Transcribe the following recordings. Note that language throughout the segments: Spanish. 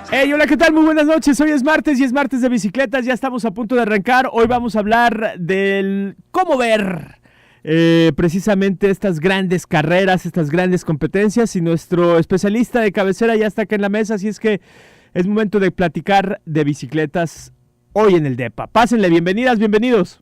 Hey, hola, ¿qué tal? Muy buenas noches. Hoy es martes y es martes de bicicletas. Ya estamos a punto de arrancar. Hoy vamos a hablar del cómo ver precisamente estas grandes carreras, estas grandes competencias. Y nuestro especialista de cabecera ya está acá en la mesa, así es que es momento de platicar de bicicletas hoy en el DEPA. Pásenle, bienvenidas, bienvenidos.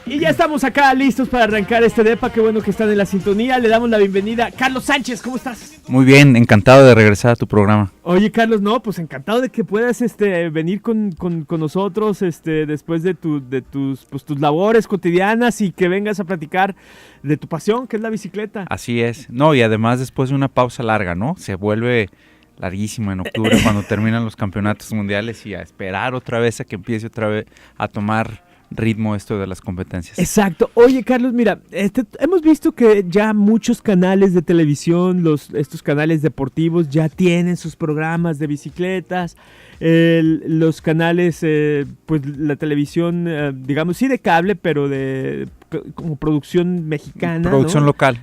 Y ya estamos acá listos para arrancar este DEPA. Qué bueno que están en la sintonía. Le damos la bienvenida. Carlos Sánchez, ¿cómo estás? Muy bien, encantado de regresar a tu programa. Oye, Carlos, no, pues encantado de que puedas venir con nosotros después de tus labores cotidianas y que vengas a platicar de tu pasión, que es la bicicleta. Así es. No, y además después de una pausa larga, ¿no? Se vuelve larguísima en octubre cuando terminan los campeonatos mundiales y a esperar otra vez a que empiece otra vez a tomar ritmo esto de las competencias. Exacto. Oye, Carlos, mira, hemos visto que ya muchos canales de televisión, estos canales deportivos ya tienen sus programas de bicicletas, los canales, pues la televisión, digamos, sí de cable, pero como producción mexicana, producción, ¿no? Local.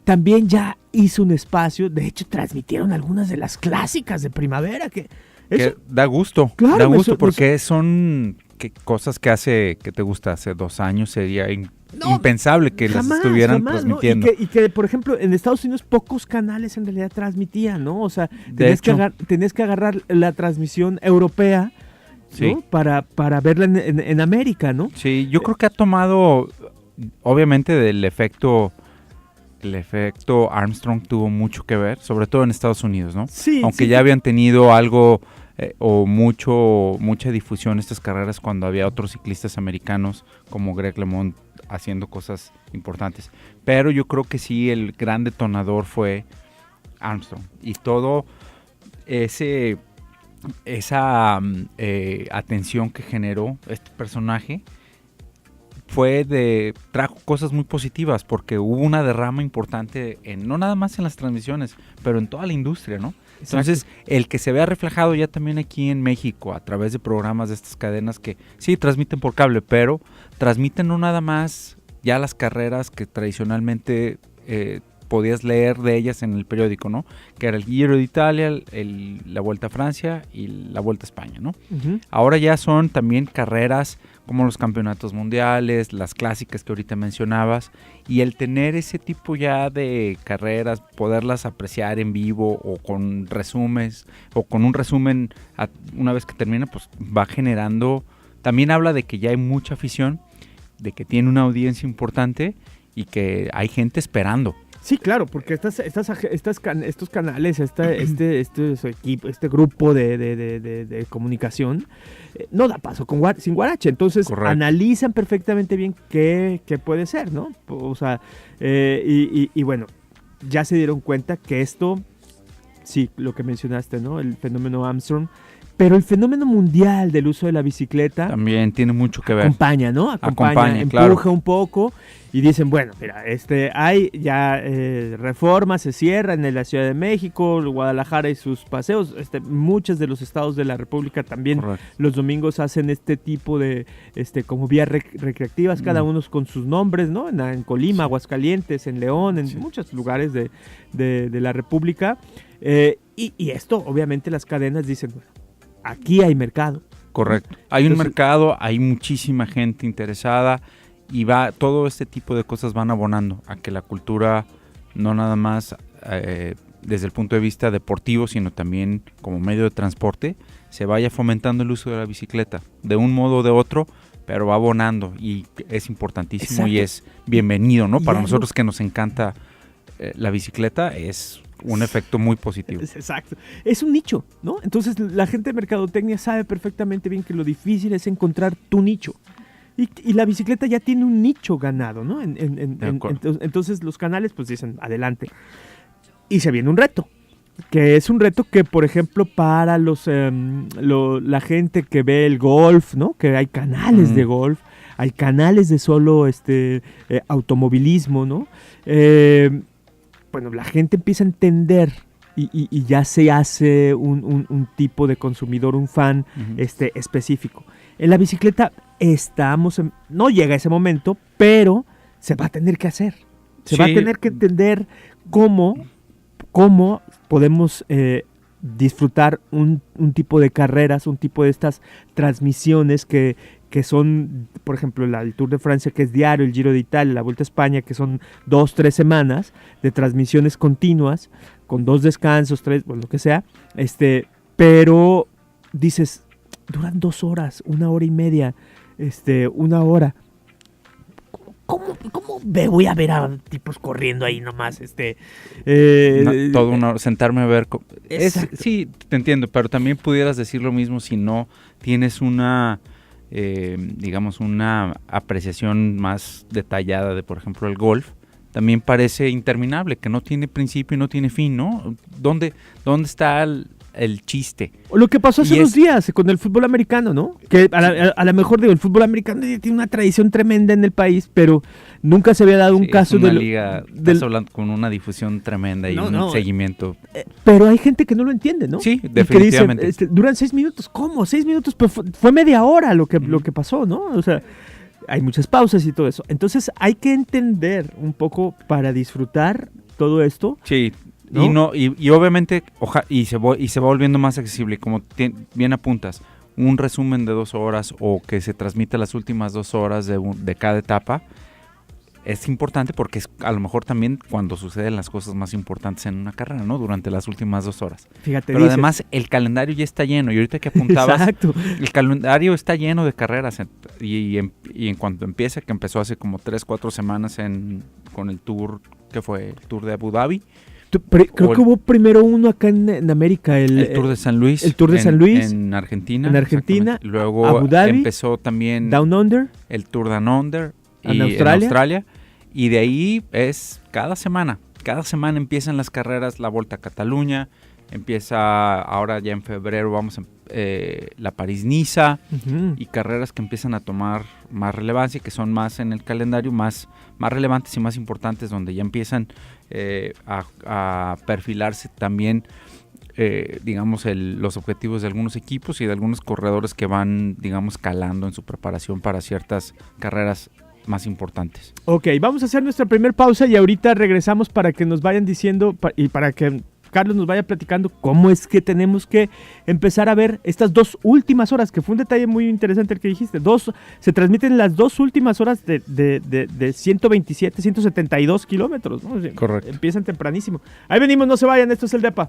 También ya hizo un espacio, de hecho transmitieron algunas de las clásicas de primavera, que da gusto, claro, da gusto porque son cosas que te gusta, hace 2 años sería impensable que las estuvieran transmitiendo. ¿No? Y que, por ejemplo, en Estados Unidos pocos canales en realidad transmitían, ¿no? O sea, tenías que agarrar la transmisión europea, sí, ¿no? para verla en América, ¿no? Sí, yo creo que ha tomado, obviamente, el efecto Armstrong tuvo mucho que ver, sobre todo en Estados Unidos, ¿no? Sí, aunque sí, ya habían tenido algo mucha difusión estas carreras cuando había otros ciclistas americanos como Greg LeMond haciendo cosas importantes. Pero yo creo que sí, el gran detonador fue Armstrong y todo esa atención que generó este personaje trajo cosas muy positivas porque hubo una derrama importante no nada más en las transmisiones, pero en toda la industria, ¿no? Entonces, el que se vea reflejado ya también aquí en México a través de programas de estas cadenas que sí transmiten por cable, pero transmiten no nada más ya las carreras que tradicionalmente podías leer de ellas en el periódico, ¿no? Que era el Giro de Italia, la Vuelta a Francia y la Vuelta a España, ¿no? Uh-huh. Ahora ya son también carreras como los campeonatos mundiales, las clásicas que ahorita mencionabas, y el tener ese tipo ya de carreras, poderlas apreciar en vivo o con resúmenes, o con un resumen una vez que termina, pues va generando, también habla de que ya hay mucha afición, de que tiene una audiencia importante y que hay gente esperando. Sí, claro, porque estos canales, este grupo de comunicación no da paso sin guarache, entonces correcto, analizan perfectamente bien qué puede ser, ¿no? O sea, y bueno, ya se dieron cuenta que esto, sí, lo que mencionaste, ¿no? El fenómeno Armstrong, pero el fenómeno mundial del uso de la bicicleta también tiene mucho que ver. Acompaña, ¿no? Acompaña, empuja claro, un poco y dicen, bueno, mira, hay ya Reforma se cierra en la Ciudad de México, Guadalajara y sus paseos, muchos de los estados de la República también correcto, los domingos hacen este tipo de como vías recreativas, cada uno con sus nombres, ¿no? En Colima, sí, Aguascalientes, en León, en sí, muchos lugares de la República, y esto, obviamente, las cadenas dicen, bueno, aquí hay mercado. Correcto. Hay un mercado, hay muchísima gente interesada y todo este tipo de cosas van abonando a que la cultura no nada más desde el punto de vista deportivo, sino también como medio de transporte, se vaya fomentando el uso de la bicicleta de un modo o de otro, pero va abonando y es importantísimo. Exacto, y es bienvenido, ¿no? Para nosotros que nos encanta la bicicleta es un efecto muy positivo. Exacto. Es un nicho, ¿no? Entonces la gente de mercadotecnia sabe perfectamente bien que lo difícil es encontrar tu nicho. Y la bicicleta ya tiene un nicho ganado, ¿no? Entonces los canales pues dicen, adelante. Y se viene un reto, que es un reto que, por ejemplo, para la gente que ve el golf, ¿no? Que hay canales de golf, hay canales de solo automovilismo, ¿no? Bueno, la gente empieza a entender y ya se hace un tipo de consumidor, un fan específico. En la bicicleta no llega ese momento, pero se va a tener que hacer. Se va a tener que entender cómo podemos disfrutar un tipo de carreras, un tipo de estas transmisiones que son, por ejemplo, el Tour de Francia, que es diario, el Giro de Italia, la Vuelta a España, que son 2-3 semanas de transmisiones continuas, con 2 descansos, 3, bueno, lo que sea, pero dices, duran 2 horas, 1 hora y media, 1 hora. ¿Cómo voy a ver a tipos corriendo ahí nomás? Todo una hora, sentarme a ver. Sí, te entiendo, pero también pudieras decir lo mismo si no tienes una, digamos, una apreciación más detallada de, por ejemplo, el golf. También parece interminable, que no tiene principio y no tiene fin, ¿no? ¿Dónde está el chiste? Lo que pasó hace unos días con el fútbol americano, ¿no? Que a lo mejor, digo, el fútbol americano tiene una tradición tremenda en el país, pero nunca se había dado un caso de... liga, estás hablando con una difusión tremenda y un seguimiento. Pero hay gente que no lo entiende, ¿no? Sí, definitivamente. Que dice, duran 6 minutos. ¿Cómo? 6 minutos, pues fue media hora lo que pasó, ¿no? O sea, hay muchas pausas y todo eso. Entonces hay que entender un poco para disfrutar todo esto. Sí. ¿No? Y obviamente y se va volviendo más accesible, como bien apuntas, un resumen de 2 horas o que se transmite las últimas 2 horas de cada etapa es importante porque es a lo mejor también cuando suceden las cosas más importantes en una carrera, ¿no? Durante las últimas 2 horas. Fíjate, pero además el calendario ya está lleno y ahorita que apuntabas, exacto, el calendario está lleno de carreras y en cuanto empieza, que empezó hace como 3-4 semanas con el tour, que fue el Tour de Abu Dhabi. Creo que hubo primero uno acá en América, el Tour de San Luis. El Tour de San Luis. En Argentina. En Argentina. Luego Abu Dhabi, empezó también Down Under. El Tour Down Under. En Australia. Y de ahí es cada semana. Cada semana empiezan las carreras, la Volta a Cataluña. Empieza ahora ya en febrero, vamos a la París-Niza. Uh-huh. Y carreras que empiezan a tomar más relevancia, que son más en el calendario, más relevantes y más importantes, donde ya empiezan a perfilarse también, digamos, los objetivos de algunos equipos y de algunos corredores que van, digamos, calando en su preparación para ciertas carreras más importantes. Ok, vamos a hacer nuestra primera pausa y ahorita regresamos para que nos vayan diciendo y para que Carlos nos vaya platicando cómo es que tenemos que empezar a ver estas 2 últimas horas, que fue un detalle muy interesante el que dijiste. Se transmiten las 2 últimas horas de 127, 172 kilómetros, ¿no? Correcto. Empiezan tempranísimo. Ahí venimos, no se vayan, esto es el DEPA.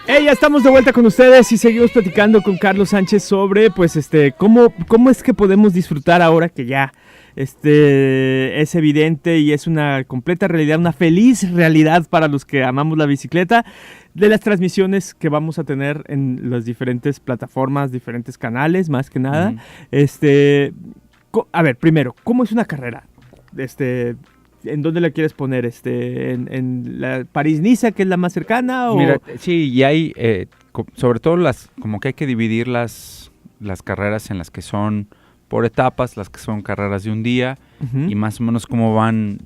Ya estamos de vuelta con ustedes y seguimos platicando con Carlos Sánchez sobre, pues, cómo es que podemos disfrutar ahora que ya es evidente y es una completa realidad, una feliz realidad para los que amamos la bicicleta, de las transmisiones que vamos a tener en las diferentes plataformas, diferentes canales, más que nada. A ver, primero, ¿cómo es una carrera? ¿En dónde la quieres poner? ¿En la París-Niza, que es la más cercana? ¿O? Mira, sí, y hay, sobre todo como que hay que dividir las carreras en las que son por etapas, las que son carreras de un día, uh-huh, y más o menos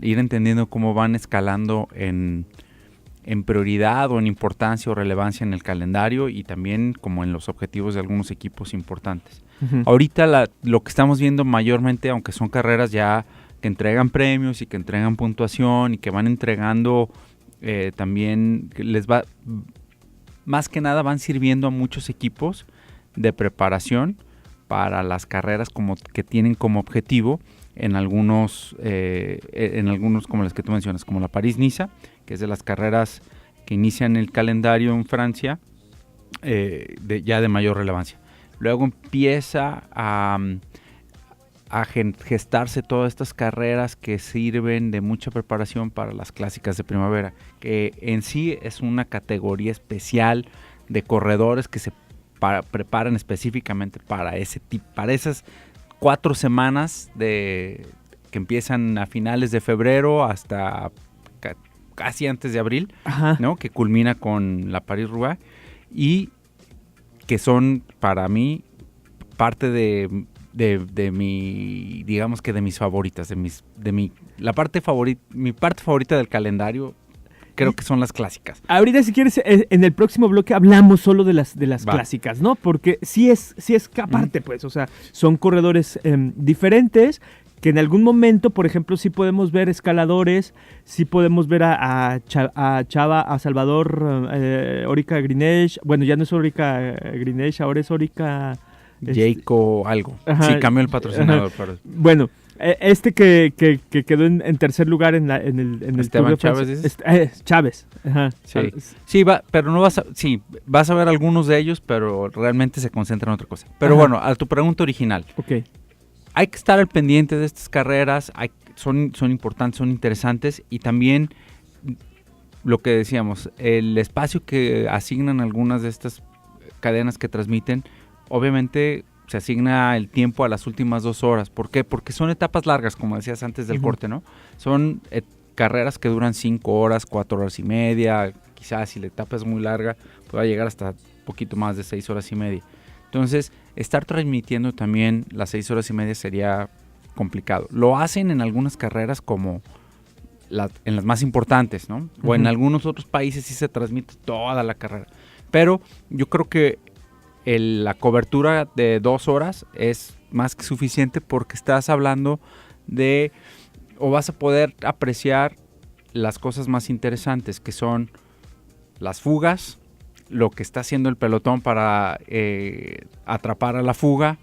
ir entendiendo cómo van escalando en prioridad o en importancia o relevancia en el calendario y también como en los objetivos de algunos equipos importantes. Uh-huh. Ahorita lo que estamos viendo mayormente, aunque son carreras ya que entregan premios y que entregan puntuación y que van entregando también, más que nada van sirviendo a muchos equipos de preparación para las carreras que tienen como objetivo en algunos como las que tú mencionas, como la París-Niza, que es de las carreras que inician el calendario en Francia, ya de mayor relevancia. Luego empieza a gestarse todas estas carreras que sirven de mucha preparación para las clásicas de primavera, que en sí es una categoría especial de corredores que se preparan específicamente para esas 4 semanas que empiezan a finales de febrero hasta casi antes de abril, ¿no? Que culmina con la París-Roubaix y que son para mí parte de mi, digamos que de mis favoritas, mi parte favorita del calendario. Creo que son las clásicas. Ahorita, si quieres, en el próximo bloque hablamos solo de las clásicas, ¿no? Porque sí es que aparte, pues, o sea, son corredores diferentes que en algún momento, por ejemplo, sí podemos ver escaladores, sí podemos ver a Salvador Orica Grinesh, bueno, ya no es Orica Grinesh, ahora es Orica... Jayco algo. Ajá, sí, cambió el patrocinador. Pero... Bueno, que quedó en tercer lugar en el Esteban Chávez, ¿dices? Chávez. Ajá. Sí, pero no vas a ver algunos de ellos, pero realmente se concentra en otra cosa. Pero bueno, a tu pregunta original. Okay. Hay que estar al pendiente de estas carreras, son importantes, son interesantes, y también lo que decíamos, el espacio que asignan algunas de estas cadenas que transmiten, obviamente se asigna el tiempo a las últimas 2 horas. ¿Por qué? Porque son etapas largas, como decías antes del corte, ¿no? Son carreras que duran 5 horas, 4 horas y media, quizás si la etapa es muy larga, pueda llegar hasta un poquito más de 6 horas y media. Entonces, estar transmitiendo también las 6 horas y media sería complicado. Lo hacen en algunas carreras como en las más importantes, ¿no? O en algunos otros países sí se transmite toda la carrera. Pero yo creo que la cobertura de 2 horas es más que suficiente, porque estás hablando o vas a poder apreciar las cosas más interesantes, que son las fugas, lo que está haciendo el pelotón para atrapar a la fuga,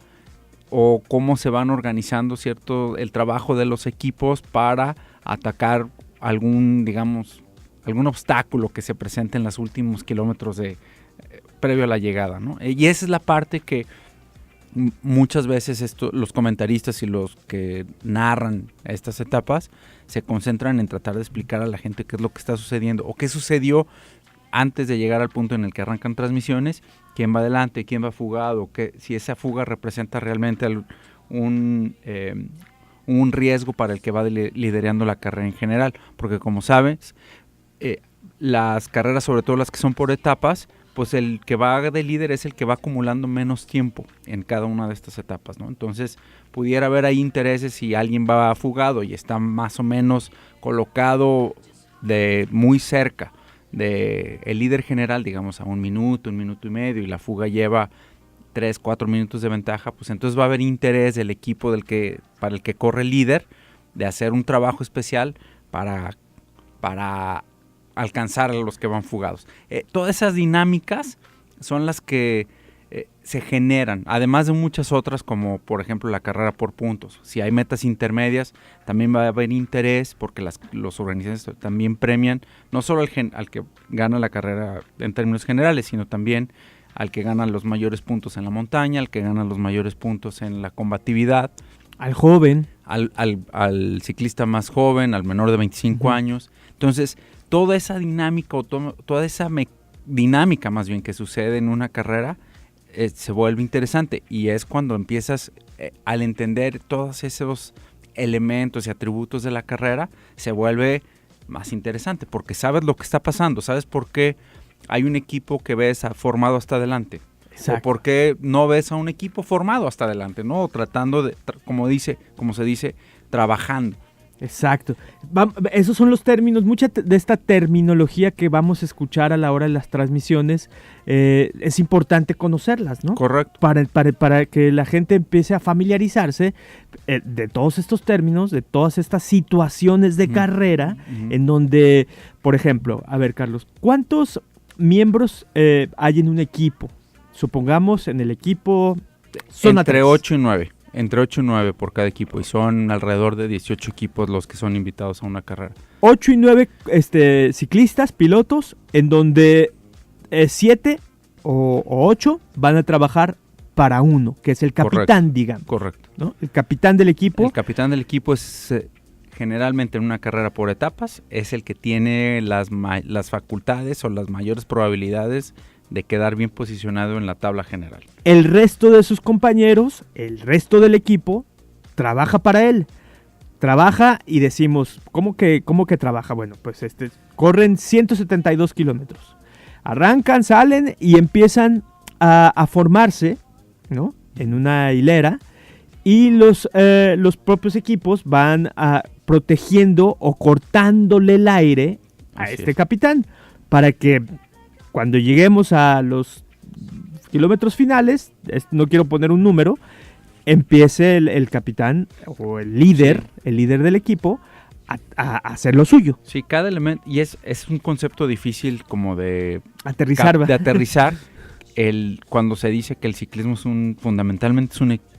o cómo se van organizando el trabajo de los equipos para atacar algún obstáculo que se presente en los últimos kilómetros previo a la llegada, ¿no? Y esa es la parte que muchas veces los comentaristas y los que narran estas etapas se concentran en tratar de explicar a la gente qué es lo que está sucediendo o qué sucedió antes de llegar al punto en el que arrancan transmisiones, quién va adelante, quién va fugado, si esa fuga representa realmente un riesgo para el que va liderando la carrera en general, porque como sabes, las carreras, sobre todo las que son por etapas, pues el que va de líder es el que va acumulando menos tiempo en cada una de estas etapas, ¿no? Entonces, pudiera haber ahí intereses si alguien va fugado y está más o menos colocado muy cerca del líder general, digamos a 1 minuto, 1 minuto y medio, y la fuga lleva 3, 4 minutos de ventaja, pues entonces va a haber interés del equipo para el que corre el líder de hacer un trabajo especial para alcanzar a los que van fugados. Todas esas dinámicas son las que se generan, además de muchas otras, como por ejemplo la carrera por puntos. Si hay metas intermedias, también va a haber interés, porque los organizadores también premian no solo al que gana la carrera en términos generales, sino también al que gana los mayores puntos en la montaña, al que gana los mayores puntos en la combatividad. Al joven. Al ciclista más joven, al menor de 25 años. Entonces, toda esa dinámica, o toda esa dinámica más bien que sucede en una carrera, se vuelve interesante, y es cuando empiezas, al entender todos esos elementos y atributos de la carrera, se vuelve más interesante, porque sabes lo que está pasando, sabes por qué hay un equipo que ves formado hasta adelante. Exacto. O por qué no ves a un equipo formado hasta adelante, ¿no? Tratando de, como se dice, trabajando. Exacto. Esos son los términos, mucha de esta terminología que vamos a escuchar a la hora de las transmisiones, es importante conocerlas, ¿no? Correcto. Para que la gente empiece a familiarizarse de todos estos términos, de todas estas situaciones de carrera, en donde, por ejemplo, a ver, Carlos, ¿cuántos miembros hay en un equipo? Supongamos en el equipo... Son entre 8 y 9. Entre 8 y 9 por cada equipo, y son alrededor de 18 equipos los que son invitados a una carrera. 8 y 9 ciclistas, pilotos, en donde 7 o 8 van a trabajar para uno, que es el capitán, correcto, digamos. Correcto. ¿No? El capitán del equipo. El capitán del equipo es generalmente en una carrera por etapas, es el que tiene las facultades o las mayores probabilidades de quedar bien posicionado en la tabla general. El resto de sus compañeros, el resto del equipo, trabaja para él. Trabaja y decimos, ¿cómo que trabaja? Bueno, pues corren 172 kilómetros. Arrancan, salen y empiezan a formarse, ¿no? En una hilera, y los propios equipos van protegiendo o cortándole el aire a este capitán, para que cuando lleguemos a los kilómetros finales, no quiero poner un número, empiece el capitán o el líder del equipo a hacer lo suyo. Sí, cada elemento, y es un concepto difícil como de aterrizar, cuando se dice que el ciclismo fundamentalmente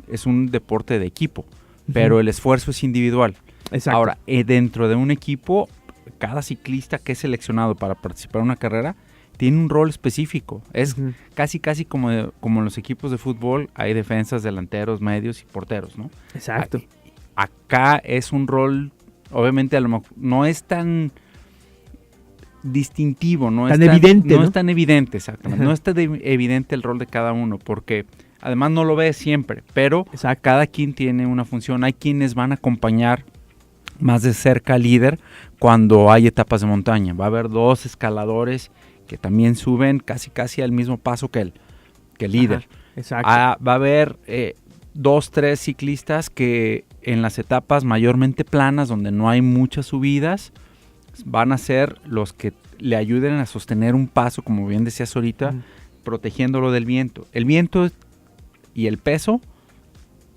es un deporte de equipo, pero el esfuerzo es individual. Exacto. Ahora, dentro de un equipo, cada ciclista que es seleccionado para participar en una carrera tiene un rol específico. Es casi como en los equipos de fútbol, hay defensas, delanteros, medios y porteros, ¿no? Exacto. Acá es un rol, obviamente, a lo mejor no es tan distintivo, no es tan evidente, ¿no? Es tan evidente, exactamente. No es tan evidente el rol de cada uno, porque además no lo ves siempre, pero cada quien tiene una función. Hay quienes van a acompañar más de cerca al líder cuando hay etapas de montaña. Va a haber 2 escaladores que también suben casi al mismo paso que el líder. Exacto. Va a haber 2, 3 ciclistas que en las etapas mayormente planas, donde no hay muchas subidas, van a ser los que le ayuden a sostener un paso, como bien decías ahorita, protegiéndolo del viento. El viento y el peso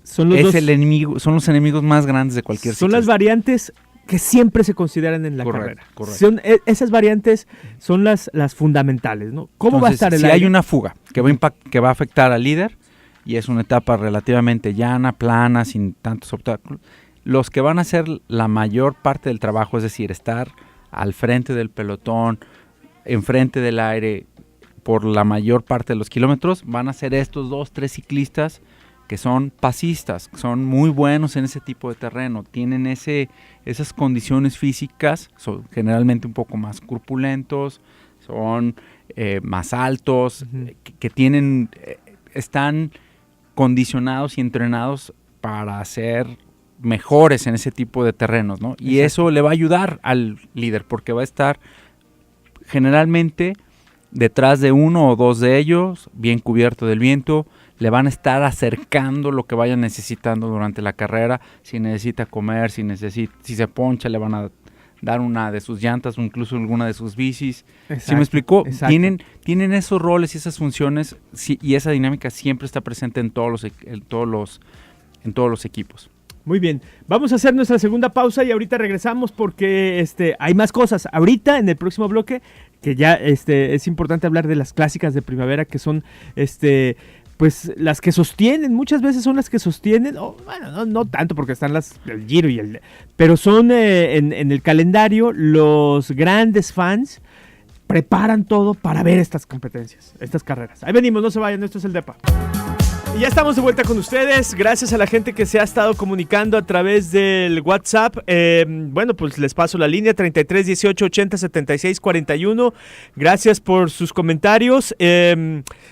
son los enemigos más grandes de cualquier ciclista. Son las variantes que siempre se consideran en la carrera. Correcto. Esas variantes son las fundamentales, ¿no? ¿Cómo va a estar el aire? Si hay una fuga que va a afectar al líder, y es una etapa relativamente llana, plana, sin tantos obstáculos, los que van a hacer la mayor parte del trabajo, es decir, estar al frente del pelotón, enfrente del aire, por la mayor parte de los kilómetros, van a ser estos 2, 3 ciclistas que son pasistas, son muy buenos en ese tipo de terreno, tienen esas condiciones físicas, son generalmente un poco más corpulentos, son más altos, que tienen, están condicionados y entrenados para ser mejores en ese tipo de terrenos, ¿no? Y eso le va a ayudar al líder, porque va a estar generalmente detrás de 1 o 2 de ellos, bien cubierto del viento, le van a estar acercando lo que vayan necesitando durante la carrera. Si necesita comer, si se poncha, le van a dar una de sus llantas o incluso alguna de sus bicis. ¿Sí me explicó? Tienen esos roles y esas funciones, y esa dinámica siempre está presente en todos los equipos. Muy bien, vamos a hacer nuestra segunda pausa y ahorita regresamos porque hay más cosas. Ahorita en el próximo bloque, que ya es importante hablar de las clásicas de primavera, que son pues las que sostienen, muchas veces son las que sostienen, bueno, no tanto porque están el Giro pero son en el calendario. Los grandes fans preparan todo para ver estas competencias, estas carreras. Ahí venimos, no se vayan, esto es el DEPA. Y ya estamos de vuelta con ustedes, gracias a la gente que se ha estado comunicando a través del WhatsApp. Bueno, pues les paso la línea 33 18 80 76 41. Gracias por sus comentarios.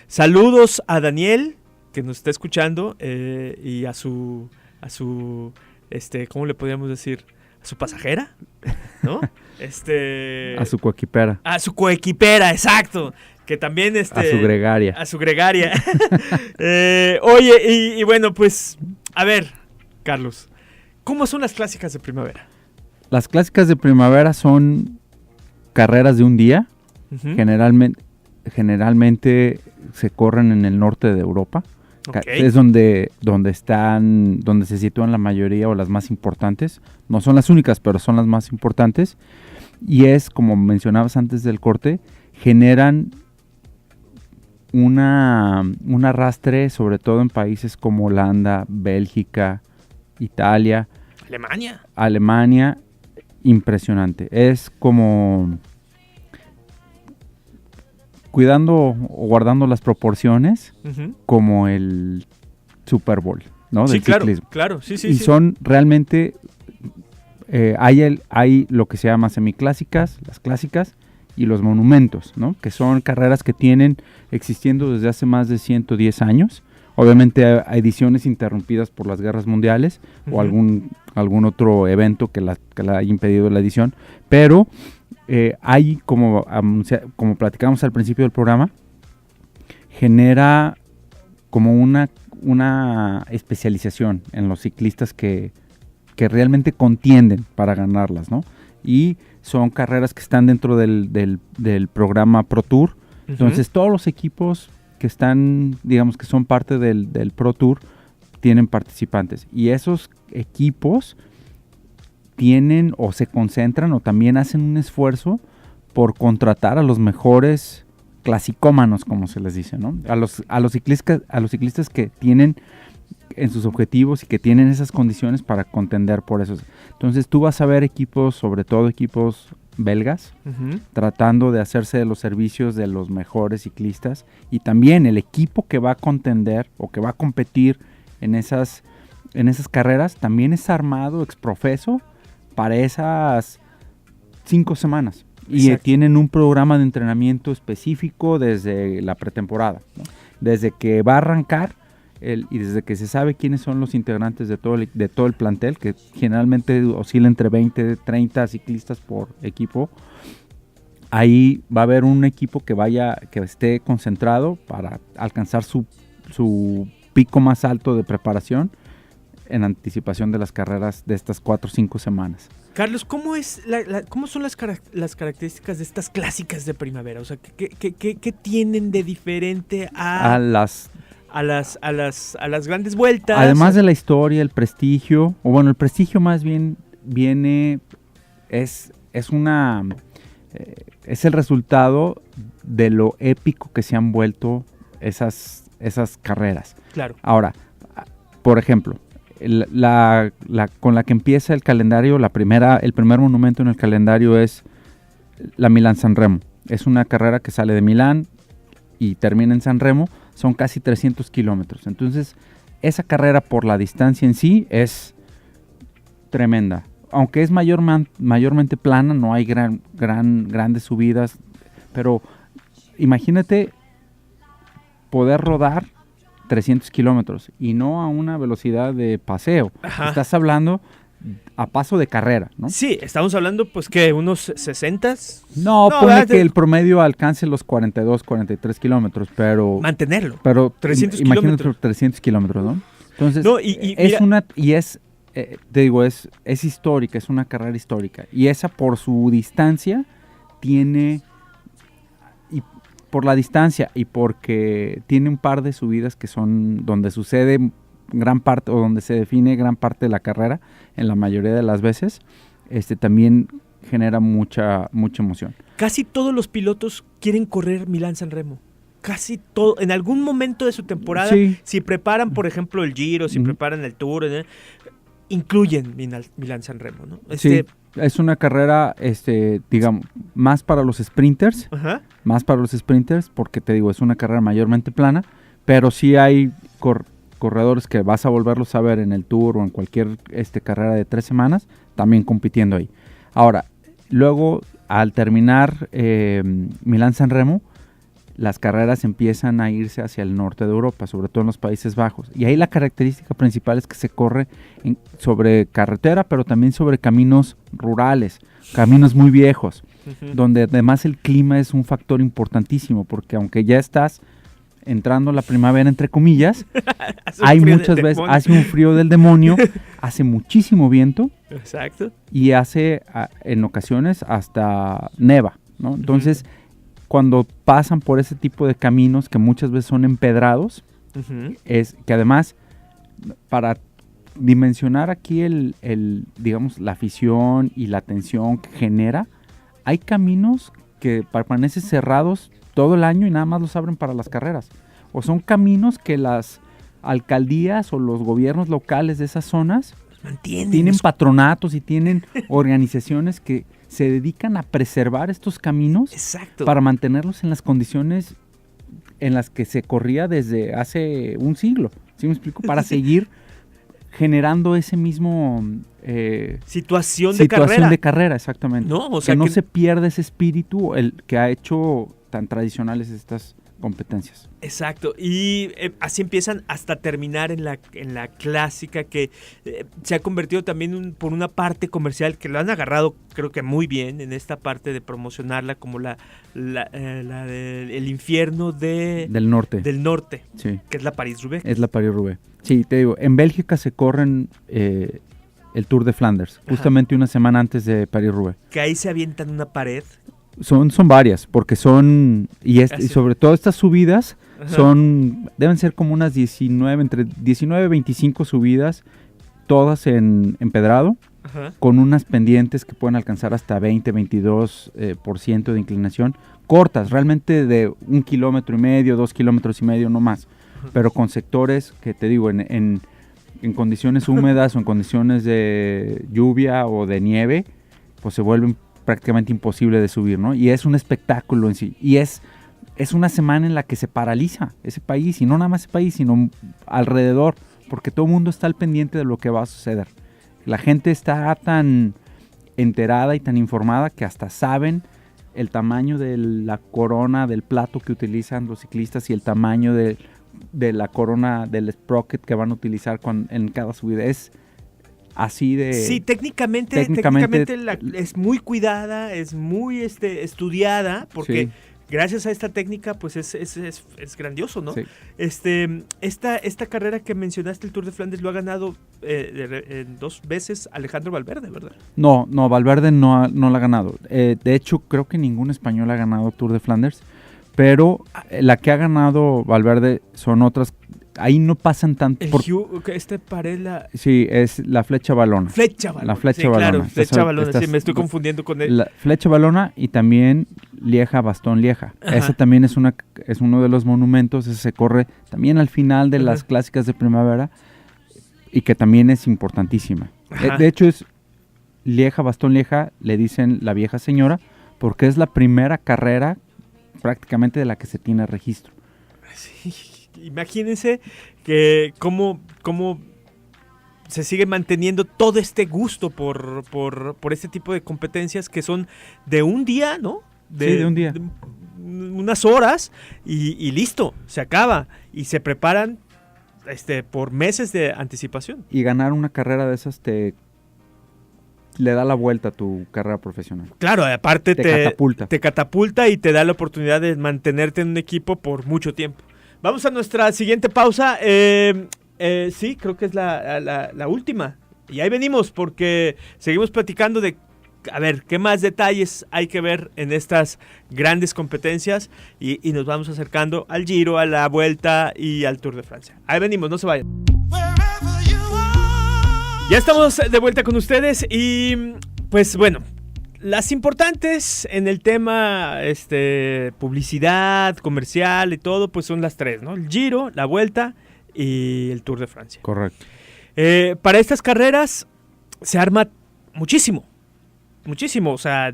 Saludos a Daniel, que nos está escuchando, y a su ¿cómo le podríamos decir? A su pasajera, ¿no? A su coequipera. A su coequipera, exacto. Que también a su gregaria. A su gregaria. Oye, y bueno, pues, a ver, Carlos, ¿cómo son las clásicas de primavera? Las clásicas de primavera son carreras de un día. Generalmente se corren en el norte de Europa. Es donde se sitúan la mayoría o las más importantes. No son las únicas, pero son las más importantes. Y es, como mencionabas antes del corte, generan un arrastre, sobre todo en países como Holanda, Bélgica, Italia, Alemania, impresionante. Es como cuidando o guardando las proporciones, como el Super Bowl, ¿no? Del ciclismo. Claro, sí. Y son realmente, hay lo que se llama semiclásicas, las clásicas, y los monumentos, ¿no? Que son carreras que tienen existiendo desde hace más de 110 años. Obviamente hay ediciones interrumpidas por las guerras mundiales o algún otro evento que la haya impedido la edición, pero hay, como platicamos al principio del programa, genera como una especialización en los ciclistas que realmente contienden para ganarlas, ¿no? Y son carreras que están dentro del programa Pro Tour. Entonces todos los equipos que están, digamos que son parte del Pro Tour, tienen participantes. Y esos equipos tienen o se concentran o también hacen un esfuerzo por contratar a los mejores clasicómanos, como se les dice, ¿no? A los ciclistas que tienen en sus objetivos y que tienen esas condiciones para contender por eso. Entonces tú vas a ver equipos, sobre todo equipos belgas, tratando de hacerse de los servicios de los mejores ciclistas, y también el equipo que va a contender o que va a competir en esas carreras también es armado exprofeso para esas 5 semanas. Y tienen un programa de entrenamiento específico desde la pretemporada, ¿no? Desde que va a arrancar y desde que se sabe quiénes son los integrantes de todo el plantel, que generalmente oscila entre 20 y 30 ciclistas por equipo. Ahí va a haber un equipo que esté concentrado para alcanzar su pico más alto de preparación en anticipación de las carreras de estas 4 o 5 semanas. Carlos, ¿cómo son las características de estas clásicas de primavera? O sea, ¿qué tienen de diferente a las grandes vueltas? Además de la historia, el prestigio, o bueno, el prestigio más bien es el resultado de lo épico que se han vuelto esas carreras. Claro. Ahora, por ejemplo, con la que empieza el calendario, el primer monumento en el calendario es la Milán-San Remo. Es una carrera que sale de Milán y termina en San Remo. Son casi 300 kilómetros. Entonces, esa carrera por la distancia en sí es tremenda. Aunque es mayormente plana, no hay grandes subidas. Pero imagínate poder rodar 300 kilómetros y no a una velocidad de paseo. Ajá. Estás hablando a paso de carrera, ¿no? Sí, estamos hablando pues que unos 60. No, ponle que el promedio alcance los 42, 43 kilómetros, pero... Mantenerlo. Pero 300 imagínate 300 kilómetros, ¿no? Entonces, no, es histórica, es una carrera histórica. Y esa por su distancia tiene... Por la distancia y porque tiene un par de subidas que son donde sucede gran parte o donde se define gran parte de la carrera, en la mayoría de las veces, también genera mucha emoción. Casi todos los pilotos quieren correr Milán-San Remo. Casi todo, en algún momento de su temporada, sí. Si preparan, por ejemplo, el Giro, si preparan el Tour, incluyen Milán-San Remo, ¿no? Sí. Es una carrera, digamos, más para los sprinters, ajá. Más para los sprinters, porque te digo, es una carrera mayormente plana, pero sí hay corredores que vas a volverlos a ver en el Tour o en cualquier carrera de 3 semanas, también compitiendo ahí. Ahora, luego, al terminar Milán-San Remo, las carreras empiezan a irse hacia el norte de Europa, sobre todo en los Países Bajos. Y ahí la característica principal es que se corre sobre carretera, pero también sobre caminos rurales, caminos muy viejos, donde además el clima es un factor importantísimo, porque aunque ya estás entrando la primavera, entre comillas, hay muchas veces, hace un frío del demonio, hace muchísimo viento. Exacto. Y hace, en ocasiones, hasta neva, ¿no? Entonces... Cuando pasan por ese tipo de caminos que muchas veces son empedrados, es que además, para dimensionar aquí digamos, la afición y la tensión que genera, hay caminos que permanecen cerrados todo el año y nada más los abren para las carreras. O son caminos que las alcaldías o los gobiernos locales de esas zonas tienen patronatos y tienen organizaciones que se dedican a preservar estos caminos. Exacto. Para mantenerlos en las condiciones en las que se corría desde hace un siglo. ¿Sí me explico? Para seguir generando ese mismo situación de carrera, exactamente. No, o sea que no se pierda ese espíritu que ha hecho tan tradicionales estas competencias. Exacto, y así empiezan hasta terminar en la clásica que se ha convertido también por una parte comercial que lo han agarrado creo que muy bien en esta parte de promocionarla como la del infierno del norte, sí. Que es la París-Roubaix. Es la París-Roubaix. Sí, te digo, en Bélgica se corren el Tour de Flanders, justamente una semana antes de París-Roubaix. Que ahí se avientan una pared Son varias, porque son, y sobre todo estas subidas, deben ser como unas 19, entre 19 y 25 subidas, todas en empedrado, con unas pendientes que pueden alcanzar hasta 20-22% de inclinación, cortas, realmente de 1,5 kilómetros, 2,5 kilómetros, no más, pero con sectores que te digo, en condiciones húmedas o en condiciones de lluvia o de nieve, pues se vuelven prácticamente imposible de subir, ¿no? Y es un espectáculo en sí, y es una semana en la que se paraliza ese país, y no nada más ese país, sino alrededor, porque todo el mundo está al pendiente de lo que va a suceder. La gente está tan enterada y tan informada que hasta saben el tamaño de la corona del plato que utilizan los ciclistas y el tamaño de la corona del sprocket que van a utilizar en cada subida. Es así de... Sí, técnicamente es muy cuidada, es muy estudiada, porque... Sí. Gracias a esta técnica, pues es grandioso, ¿no? Sí. Esta carrera que mencionaste, el Tour de Flandes, lo ha ganado 2 veces Alejandro Valverde, ¿verdad? No, Valverde no la ha ganado. De hecho, creo que ningún español ha ganado Tour de Flanders, pero la que ha ganado Valverde son otras. Ahí no pasan tanto. Parela. Sí, es la Flecha Valona. La Flecha Valona. Claro, Flecha Valona, sí, me estoy confundiendo con él. La Flecha Valona y también Lieja-Bastogne-Lieja. Ese también es uno de los monumentos, ese se corre también al final de las clásicas de primavera y que también es importantísima. De hecho, es Lieja-Bastogne-Lieja, le dicen la vieja señora, porque es la primera carrera prácticamente de la que se tiene registro. Sí. Imagínense que cómo se sigue manteniendo todo este gusto por este tipo de competencias que son de un día, ¿no? De un día. De unas horas y listo, se acaba. Y se preparan por meses de anticipación. Y ganar una carrera de esas le da la vuelta a tu carrera profesional. Claro, aparte catapulta. Te catapulta y te da la oportunidad de mantenerte en un equipo por mucho tiempo. Vamos a nuestra siguiente pausa. Sí, creo que es la última. Y ahí venimos porque seguimos platicando de, a ver, qué más detalles hay que ver en estas grandes competencias y nos vamos acercando al Giro, a la Vuelta y al Tour de Francia. Ahí venimos, no se vayan. Ya estamos de vuelta con ustedes y pues bueno, las importantes en el tema publicidad, comercial y todo, pues son las 3, ¿no? El Giro, la Vuelta y el Tour de Francia. Correcto. Para estas carreras se arma muchísimo, o sea,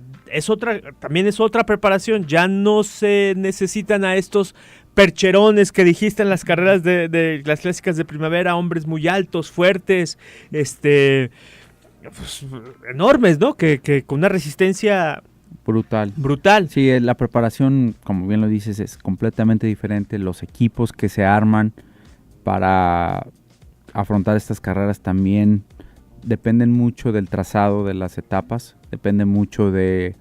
también es otra preparación. Ya no se necesitan a estos percherones que dijiste en las carreras de las clásicas de primavera, hombres muy altos, fuertes, pues, enormes, ¿no? Que con una resistencia brutal. Sí, la preparación, como bien lo dices, es completamente diferente. Los equipos que se arman para afrontar estas carreras también dependen mucho del trazado de las etapas, depende mucho de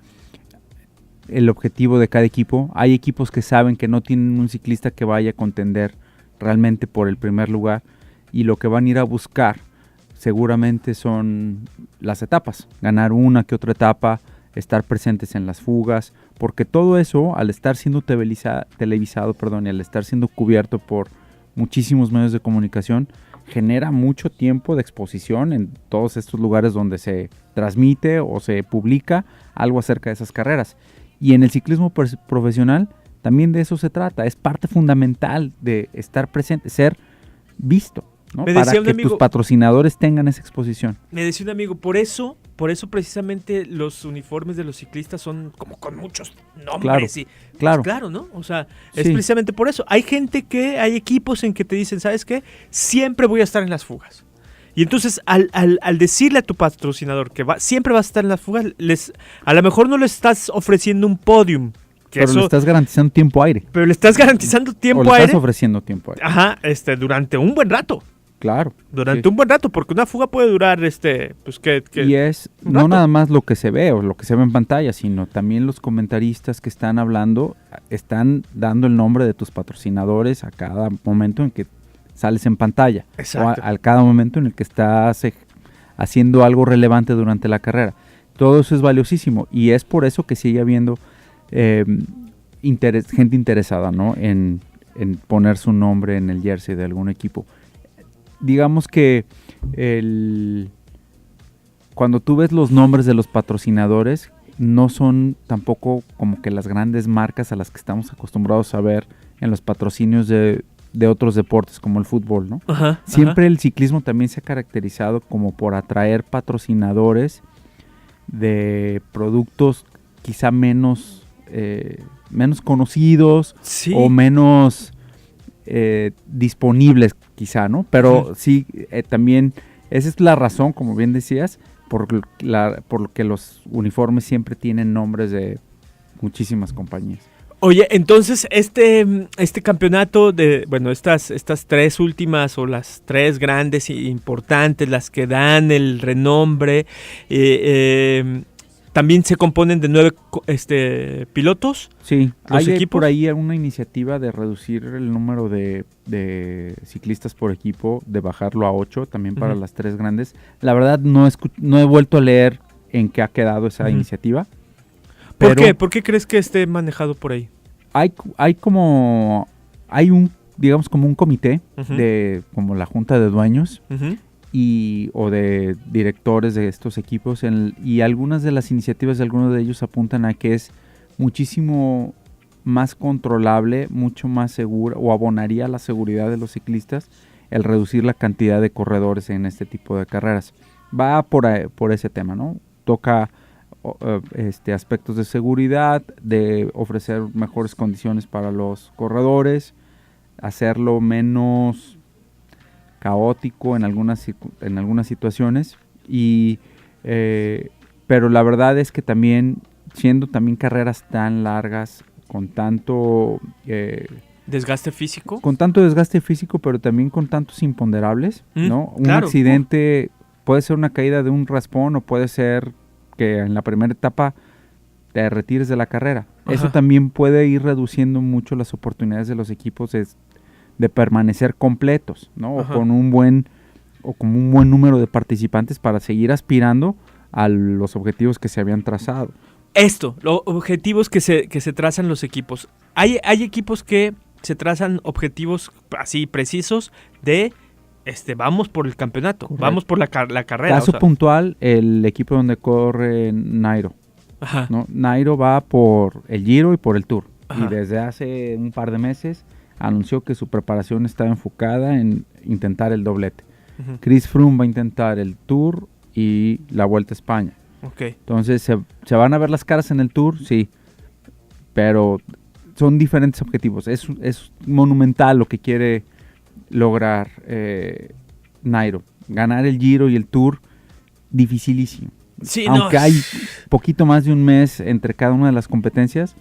el objetivo de cada equipo. Hay equipos que saben que no tienen un ciclista que vaya a contender realmente por el primer lugar y lo que van a ir a buscar seguramente son las etapas, ganar una que otra etapa, estar presentes en las fugas, porque todo eso, al estar siendo televisado, y al estar siendo cubierto por muchísimos medios de comunicación, genera mucho tiempo de exposición en todos estos lugares donde se transmite o se publica algo acerca de esas carreras. Y en el ciclismo profesional también de eso se trata, es parte fundamental de estar presente, ser visto, ¿no? Para que tus patrocinadores tengan esa exposición. Me decía un amigo, por eso precisamente los uniformes de los ciclistas son como con muchos nombres. Claro, ¿no? O sea, es precisamente por eso. Hay equipos en que te dicen, ¿sabes qué? Siempre voy a estar en las fugas. Y entonces, al decirle a tu patrocinador que siempre vas a estar en las fugas, a lo mejor no le estás ofreciendo un podium. Pero le estás garantizando tiempo aire. Pero le estás garantizando tiempo aire. O le estás ofreciendo tiempo aire. Ajá, durante un buen rato. Claro. Durante un buen rato, porque una fuga puede durar, pues que y es no nada más lo que se ve o lo que se ve en pantalla, sino también los comentaristas que están hablando, están dando el nombre de tus patrocinadores a cada momento en que sales en pantalla. Exacto. O a cada momento en el que estás haciendo algo relevante durante la carrera. Todo eso es valiosísimo y es por eso que sigue habiendo gente interesada, ¿no? En poner su nombre en el jersey de algún equipo. Digamos que cuando tú ves los nombres de los patrocinadores, no son tampoco como que las grandes marcas a las que estamos acostumbrados a ver en los patrocinios de otros deportes como el fútbol, ¿no? Siempre el ciclismo también se ha caracterizado como por atraer patrocinadores de productos quizá menos conocidos, sí, o menos disponibles quizá, ¿no? Pero sí, también esa es la razón, como bien decías, por lo que los uniformes siempre tienen nombres de muchísimas compañías. Oye, entonces este campeonato estas tres últimas o las tres grandes e importantes, las que dan el renombre, también se componen de 9 pilotos. Sí, hay por ahí una iniciativa de reducir el número de ciclistas por equipo, de bajarlo a 8 también para las tres grandes. La verdad no he vuelto a leer en qué ha quedado esa iniciativa. ¿Por qué? ¿Por qué crees que esté manejado por ahí? Hay digamos como un comité de como la junta de dueños o de directores de estos equipos y algunas de las iniciativas de algunos de ellos apuntan a que es muchísimo más controlable, mucho más seguro o abonaría la seguridad de los ciclistas el reducir la cantidad de corredores en este tipo de carreras. Va por ese tema, ¿no? Toca aspectos de seguridad, de ofrecer mejores condiciones para los corredores, hacerlo menos caótico en algunas situaciones pero la verdad es que también siendo también carreras tan largas con tanto desgaste físico, pero también con tantos imponderables, ¿no? Un claro, accidente puede ser una caída de un raspón o puede ser que en la primera etapa te retires de la carrera. Eso también puede ir reduciendo mucho las oportunidades de los equipos de permanecer completos, ¿no? O con un buen número de participantes para seguir aspirando a los objetivos que se habían trazado. Los objetivos que se trazan los equipos. Hay equipos que se trazan objetivos así precisos de vamos por el campeonato, correcto, vamos por la carrera. Caso puntual, el equipo donde corre Nairo. ¿No? Nairo va por el Giro y por el Tour. Y desde hace un par de meses anunció que su preparación está enfocada en intentar el doblete. Chris Froome va a intentar el Tour y la Vuelta a España. Entonces, ¿se van a ver las caras en el Tour? Sí, pero son diferentes objetivos. Es monumental lo que quiere lograr Nairo. Ganar el Giro y el Tour, dificilísimo. Sí, aunque hay poquito más de un mes entre cada una de las competencias,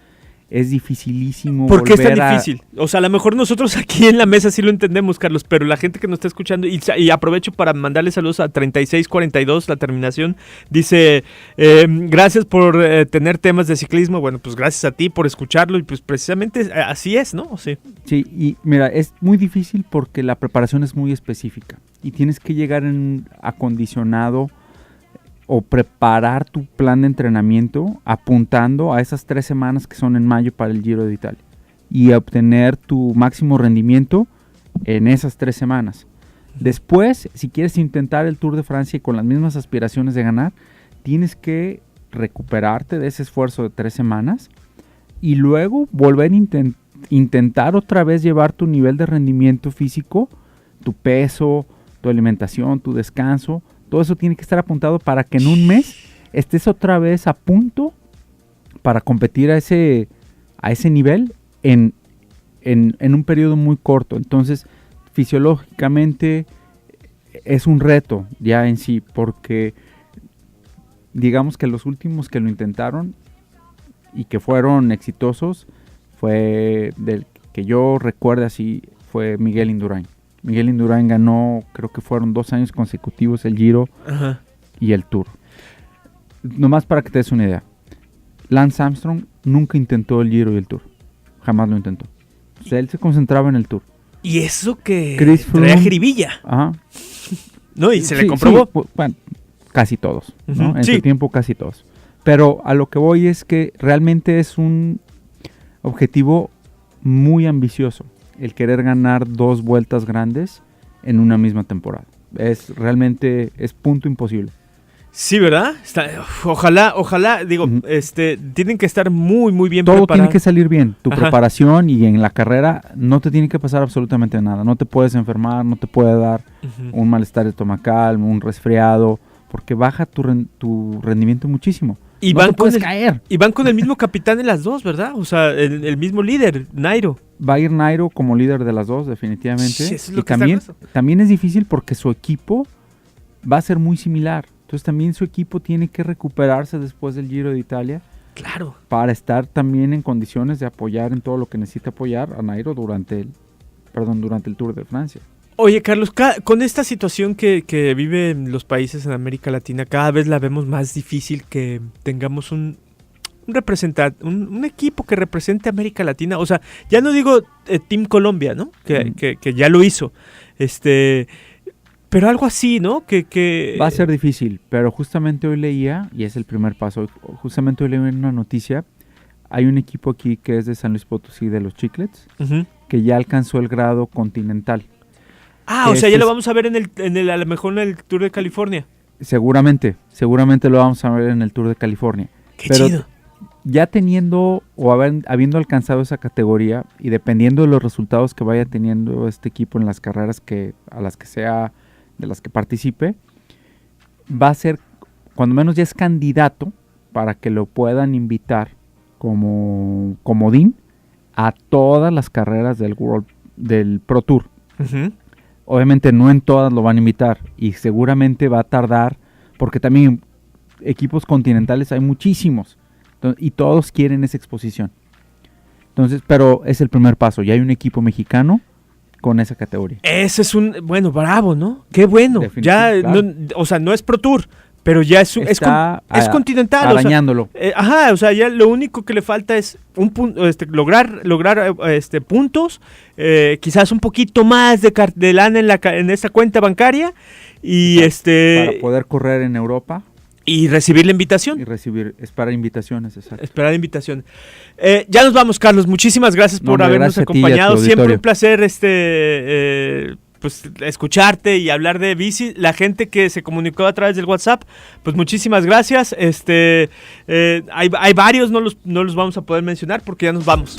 es dificilísimo. ¿Por qué es tan difícil? O sea, a lo mejor nosotros aquí en la mesa sí lo entendemos, Carlos, pero la gente que nos está escuchando, y aprovecho para mandarle saludos a 3642, la terminación, dice, gracias por tener temas de ciclismo. Bueno, pues gracias a ti por escucharlo, y pues precisamente así es, ¿no? Sí, y mira, es muy difícil porque la preparación es muy específica y tienes que llegar acondicionado o preparar tu plan de entrenamiento apuntando a esas 3 semanas que son en mayo para el Giro de Italia y obtener tu máximo rendimiento en esas 3 semanas. Después, si quieres intentar el Tour de Francia y con las mismas aspiraciones de ganar, tienes que recuperarte de ese esfuerzo de 3 semanas y luego volver a intentar otra vez llevar tu nivel de rendimiento físico, tu peso, tu alimentación, tu descanso. Todo eso tiene que estar apuntado para que en un mes estés otra vez a punto para competir a ese nivel en un periodo muy corto. Entonces, fisiológicamente es un reto ya en sí, porque digamos que los últimos que lo intentaron y que fueron exitosos fue, del que yo recuerde así, fue Miguel Indurain. Miguel Indurain ganó, creo que fueron 2 años consecutivos el Giro y el Tour. Nomás para que te des una idea. Lance Armstrong nunca intentó el Giro y el Tour. Jamás lo intentó. O sea, él se concentraba en el Tour. Y eso que traía jiribilla. ¿No? Y se le comprobó. Sí, bueno, casi todos, ¿no? En su tiempo casi todos. Pero a lo que voy es que realmente es un objetivo muy ambicioso el querer ganar 2 vueltas grandes en una misma temporada. Realmente es punto imposible. Sí, ¿verdad? Ojalá, digo, tienen que estar muy, muy bien preparados. Todo tiene que salir bien, tu preparación, y en la carrera no te tiene que pasar absolutamente nada. No te puedes enfermar, no te puede dar un malestar estomacal, un resfriado, porque baja tu rendimiento muchísimo. Y no te puedes caer. Y van con el mismo capitán en las 2, ¿verdad? O sea, el mismo líder, Nairo. Va a ir Nairo como líder de las 2, definitivamente. Sí, eso es lo y que también es difícil porque su equipo va a ser muy similar. Entonces también su equipo tiene que recuperarse después del Giro de Italia. Claro. Para estar también en condiciones de apoyar en todo lo que necesita apoyar a Nairo durante el Tour de Francia. Oye, Carlos, con esta situación que viven los países en América Latina, cada vez la vemos más difícil que tengamos un representante, un equipo que represente a América Latina. O sea, ya no digo Team Colombia, ¿no? Que ya lo hizo. Pero algo así, ¿no? Que va a ser difícil, pero justamente hoy leía, y es el primer paso, justamente hoy leí una noticia, hay un equipo aquí que es de San Luis Potosí, de los Chiclets, que ya alcanzó el grado continental. O sea, ya lo vamos a ver a lo mejor en el Tour de California. Seguramente lo vamos a ver en el Tour de California. ¡Qué chido! Ya teniendo o habiendo alcanzado esa categoría, y dependiendo de los resultados que vaya teniendo este equipo en las carreras a las que sea, de las que participe, va a ser, cuando menos ya es candidato para que lo puedan invitar como comodín a todas las carreras del Pro Tour. Obviamente no en todas lo van a invitar, y seguramente va a tardar, porque también equipos continentales hay muchísimos, y todos quieren esa exposición. Entonces, pero es el primer paso, ya hay un equipo mexicano con esa categoría. Ese es bravo, ¿no? Qué bueno. Ya, claro. No es Pro Tour, pero ya es continental. Arañándolo. O sea, ya lo único que le falta es lograr puntos, quizás un poquito más de lana en esa cuenta bancaria, y para poder correr en Europa. Y recibir la invitación. Esperar invitaciones, exacto. Esperar invitación. Ya nos vamos, Carlos. Muchísimas gracias por habernos acompañado. Siempre un placer escucharte y hablar de bici. La gente que se comunicó a través del WhatsApp, pues muchísimas gracias. Hay varios, no los vamos a poder mencionar porque ya nos vamos.